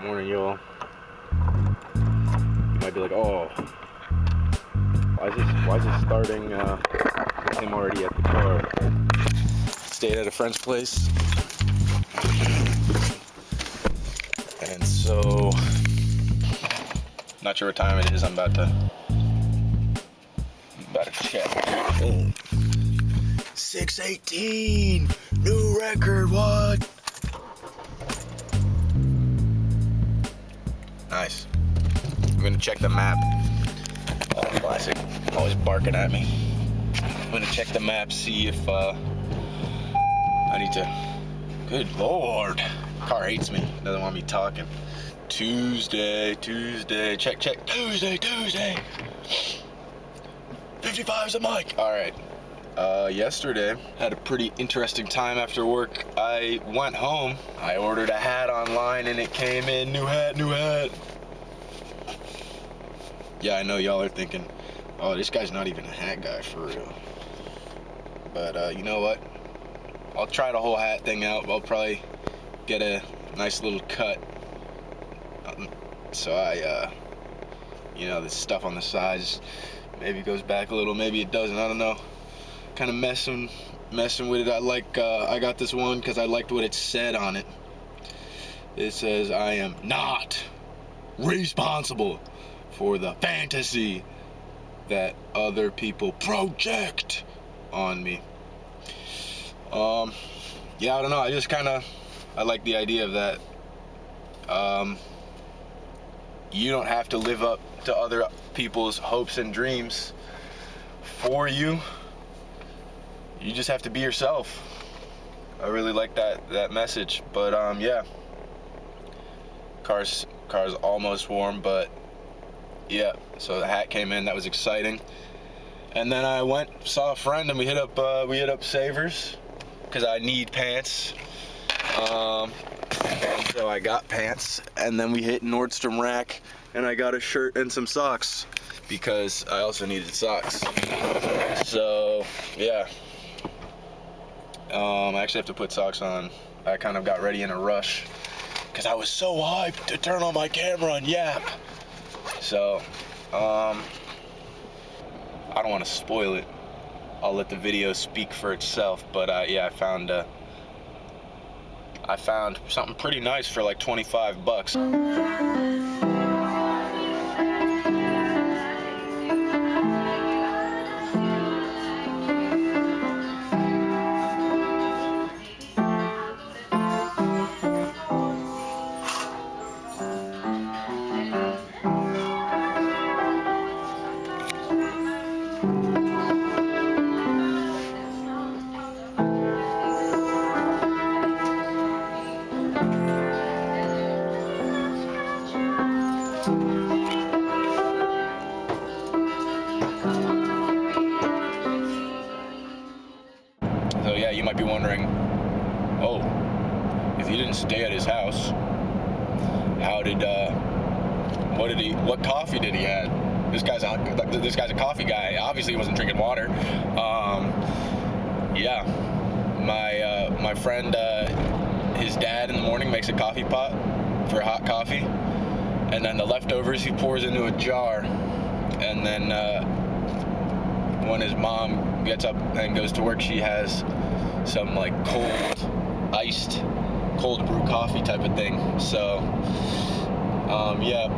Morning, y'all. You might be like, oh, why is this starting with him already at the car? Stayed at a friend's place. And so, not sure what time it is. I'm about to check. Oh. 6:18, new record, what? Nice. I'm gonna check the map. Oh, classic. Always barking at me. I'm gonna check the map, see if I need to. Good Lord. Car hates me. Doesn't want me talking. Tuesday. Check. Tuesday. 55's a mic. All right. Yesterday, had a pretty interesting time after work. I went home. I ordered a hat online and it came in. New hat. Yeah, I know y'all are thinking, oh, this guy's not even a hat guy for real. But you know what? I'll try the whole hat thing out. I'll probably get a nice little cut. So this stuff on the sides maybe goes back a little, maybe it doesn't, I don't know. Kind of messing with it. I got this one because I liked what it said on it. It says, I am not responsible for the fantasy that other people project on me. Yeah, I don't know. I like the idea of that. You don't have to live up to other people's hopes and dreams for you. You just have to be yourself. I really like that message. But yeah. Car's almost warm, but yeah. So the hat came in. That was exciting. And then I saw a friend, and we hit up Savers because I need pants. And so I got pants, and then we hit Nordstrom Rack, and I got a shirt and some socks because I also needed socks. So yeah. I actually have to put socks on. I kind of got ready in a rush because I was so hyped to turn on my camera and yap. So, I don't want to spoil it. I'll let the video speak for itself. But yeah, I found something pretty nice for like $25. So yeah, you might be wondering, oh, if he didn't stay at his house, what coffee did he have? This guy's a coffee guy. Obviously he wasn't drinking water. Yeah, my friend, his dad in the morning makes a coffee pot for hot coffee, and then the leftovers he pours into a jar, and then when his mom gets up and goes to work, she has some like cold brew coffee type of thing. So yeah,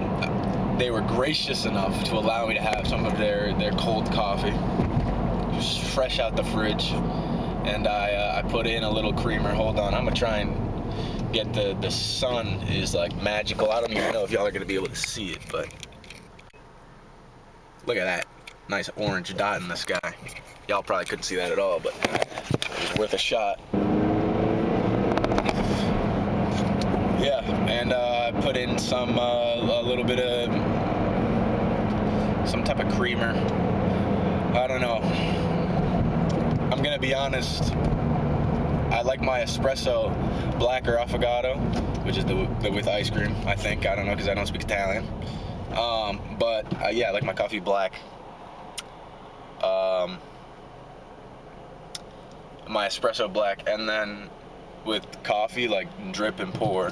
they were gracious enough to allow me to have some of their cold coffee just fresh out the fridge, and I put in a little creamer. Hold on, I'm gonna try and get the sun is like magical. I don't even know if y'all are gonna be able to see it, but look at that nice orange dot in the sky. Y'all probably couldn't see that at all, but it was worth a shot. Yeah, and I put in a little bit of some type of creamer. I don't know. I'm gonna be honest. I like my espresso black or affogato, which is the with ice cream. I think, I don't know because I don't speak Italian. But yeah, I like my coffee black. My espresso black, and then with coffee, like drip and pour.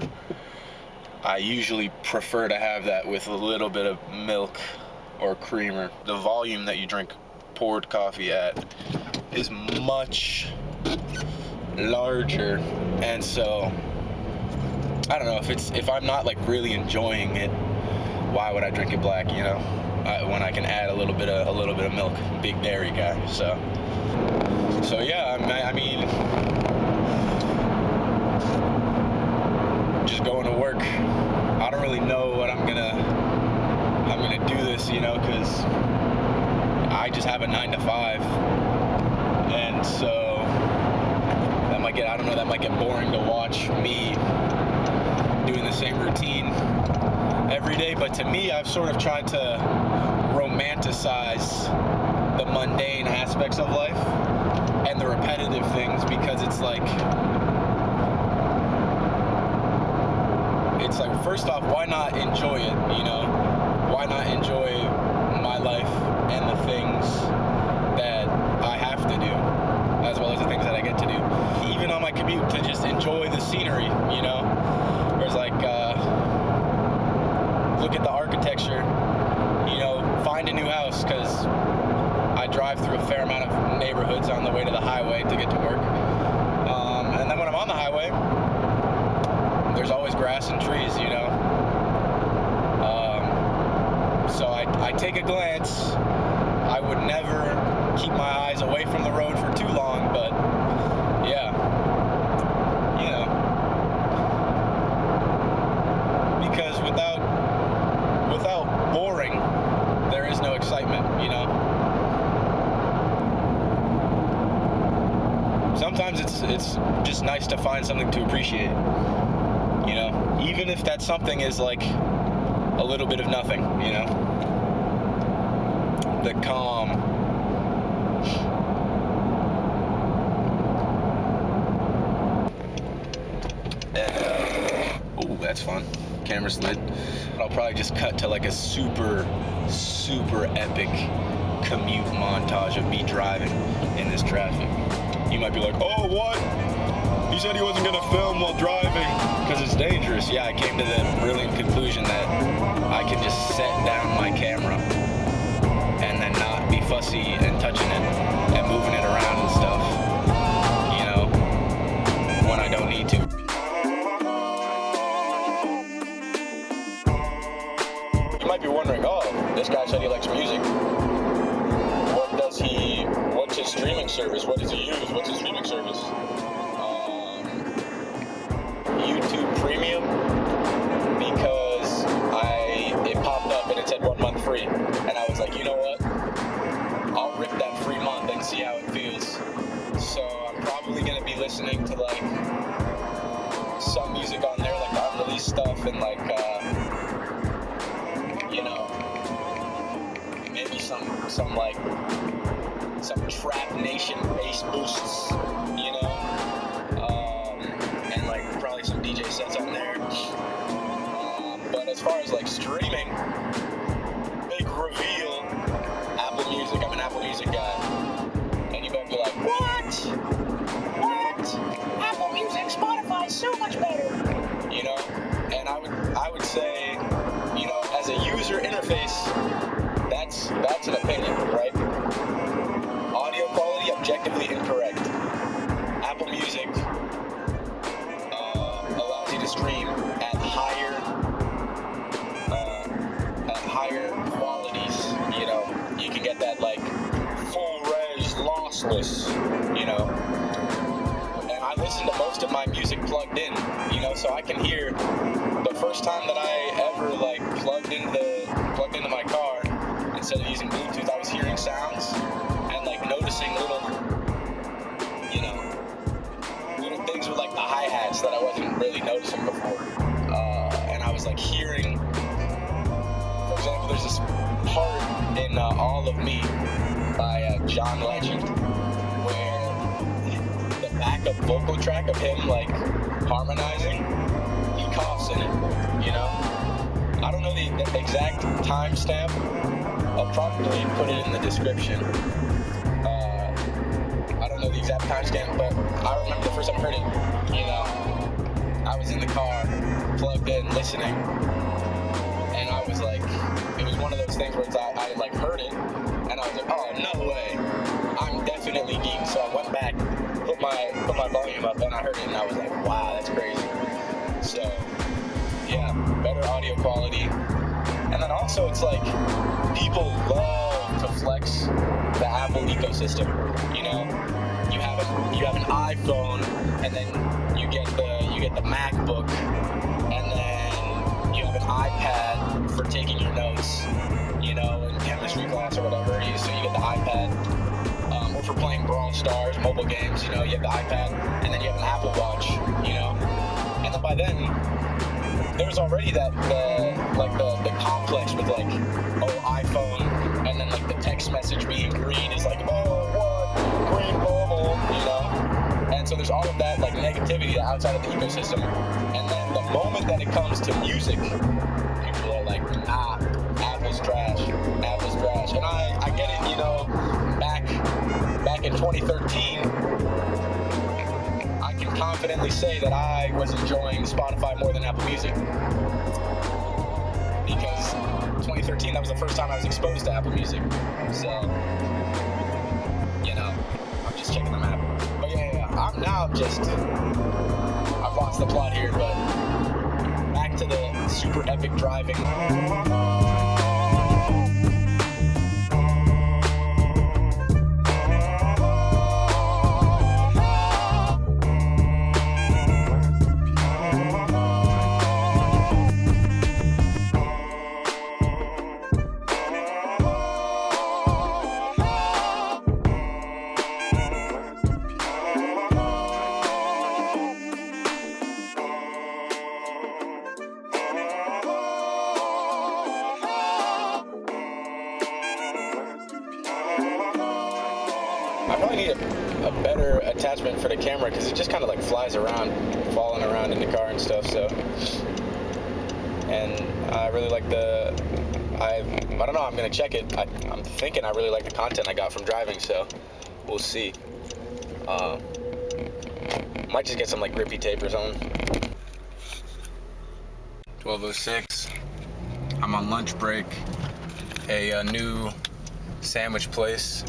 I usually prefer to have that with a little bit of milk or creamer. The volume that you drink poured coffee at is much larger, and so I don't know, if I'm not like really enjoying it, why would I drink it black, you know? When I can add a little bit of milk. Big dairy guy. So yeah, I mean, just going to work. I don't really know what I'm gonna do this, you know, because I just have a 9 to 5, and so that might get boring to watch me doing the same routine every day. But to me, I've sort of tried to romanticize the mundane aspects of life and the repetitive things, because it's like first off, why not enjoy it, you know? Why not enjoy my life and the things that I have to do, as well as the things that I get to do, even on my commute, to just enjoy the scenery, you know? Whereas like look at the architecture, you know, find a new house, because I drive through a fair amount of neighborhoods on the way to the highway to get to work. And then when I'm on the highway, there's always grass and trees, you know. So I take a glance. I would never keep my eyes away from the road for too long, but yeah, you know, because without boring, there is no excitement, you know. Sometimes it's just nice to find something to appreciate, you know, even if that something is like a little bit of nothing, you know. The calm. Oh, that's fun. Camera slid. I'll probably just cut to like a super epic commute montage of me driving in this traffic. You might be like, oh, what? He said he wasn't gonna film while driving because it's dangerous. Yeah, I came to the brilliant conclusion that I can just set down my camera and then not be fussy and touching it and moving it around and stuff, you know, when I don't need to. You might be wondering, oh, this guy said he likes music. What's his streaming service? What does he use? What's his streaming service? YouTube Premium, because it popped up and it said 1 month free, and I was like, you know what? I'll rip that free month and see how it feels. So I'm probably gonna be listening to like some music on there, like the unreleased stuff, and like you know, maybe some Trap Nation bass boosts, you know, and like probably some DJ sets on there. But as far as like streaming, big reveal, Apple Music. I'm an Apple Music guy. And you might be like, what? Apple Music, Spotify, so much better. You know, and I would say, you know, as a user interface, that's an opinion, right? Audio quality, objectively incorrect. Apple Music allows you to stream at higher qualities. You know, you can get that like full res lossless, you know. And I listen to most of my music plugged in, you know, so I can hear. The first time that I ever like plugged into my car, instead of using Bluetooth, I was hearing sounds and like noticing little things with like the hi-hats that I wasn't really noticing before. And I was like hearing, for example, there's this part in All of Me by John Legend where the backup vocal track of him like harmonizing, he coughs in it, you know? I don't know the exact timestamp. I'll probably put it in the description. I don't know the exact timestamp, but I remember the first time I heard it, you know, I was in the car plugged in listening, and I was like, it was one of those things where I like heard it, and I was like, oh, no way, I'm definitely geeked. So I went back, put my volume up, and I heard it, and I was like, wow, that's crazy. So yeah, better audio quality. And then also it's like, people love to flex the Apple ecosystem. You know, you have an iPhone, and then you get the MacBook, and then you have an iPad for taking your notes, you know, in chemistry class or whatever. So you get the iPad, or for playing Brawl Stars, mobile games, you know, you have the iPad, and then you have an Apple Watch, you know. And then by then, there's already the complex with like, oh, iPhone, and then like the text message being green is like, oh, what, green bubble, you know. And so there's all of that like negativity outside of the ecosystem. And then the moment that it comes to music, people are like, nah, Apple's trash. And I get it, you know, back in 2013, I can confidently say that I was enjoying Spotify more than Apple Music. Because 2013, that was the first time I was exposed to Apple Music. So, you know, I'm just checking the map. But yeah, I've lost the plot here, but back to the super epic driving. I probably need a better attachment for the camera, because it just kind of like flies around, falling around in the car and stuff. So, and I really like I don't know, I'm gonna check it. I'm thinking I really like the content I got from driving, so we'll see. Might just get some like grippy tape or something. 12:06. I'm on lunch break. A new sandwich place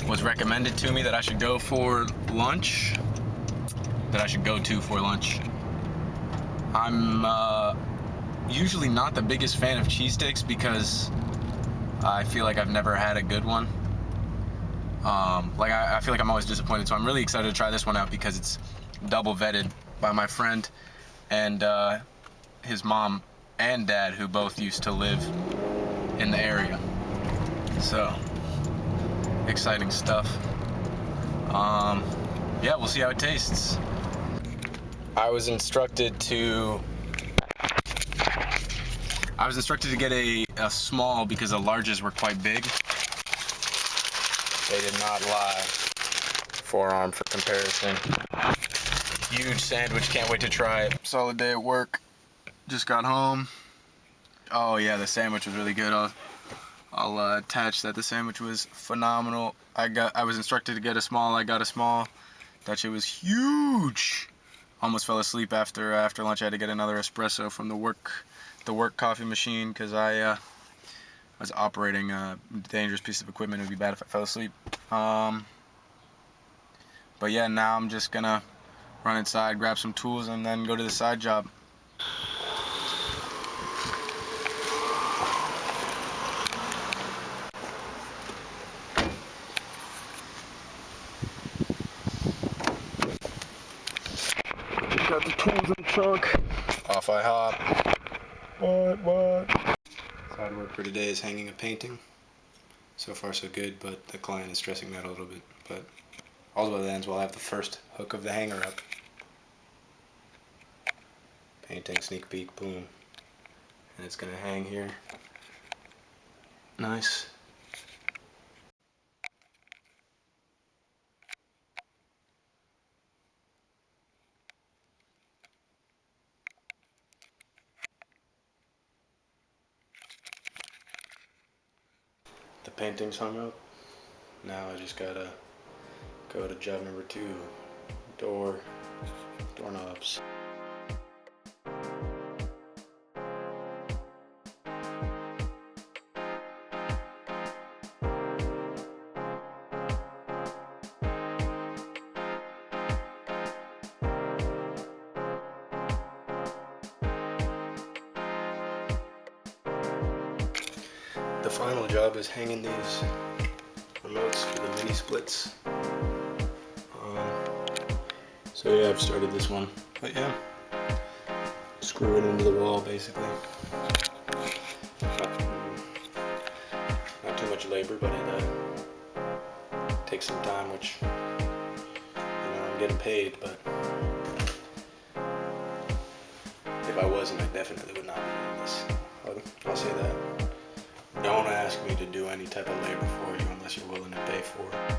was recommended to me that I should go for lunch. I'm usually not the biggest fan of cheese sticks, because I feel like I've never had a good one. I feel like I'm always disappointed, so I'm really excited to try this one out because it's double vetted by my friend and his mom and dad, who both used to live in the area. So, exciting stuff. Yeah, we'll see how it tastes. I was instructed to get a small because the larges were quite big. They did not lie. Forearm for comparison. Huge sandwich, can't wait to try it. Solid day at work. Just got home. Oh yeah, the sandwich was really good. I'll attach that. The sandwich was phenomenal. I was instructed to get a small. I got a small. That shit was huge. Almost fell asleep after lunch. I had to get another espresso from the work coffee machine, because I was operating a dangerous piece of equipment. It would be bad if I fell asleep. But yeah, now I'm just gonna run inside, grab some tools, and then go to the side job. Got the tools in the trunk. Off I hop. What? Side work for today is hanging a painting. So far so good, but the client is stressing me out a little bit. But all the ends, while I have the first hook of the hanger up. Painting, sneak peek, boom. And it's gonna hang here. Nice. The painting's hung up. Now I just gotta go to job number 2. Doorknobs. the final job is hanging these remotes for the mini splits. So yeah, I've started this one. But yeah, screw it into the wall basically. Not too much labor, but it takes some time, which, you know, I'm getting paid, but if I wasn't, I definitely would not be doing this. I'll say that. Don't ask me to do any type of labor for you unless you're willing to pay for it.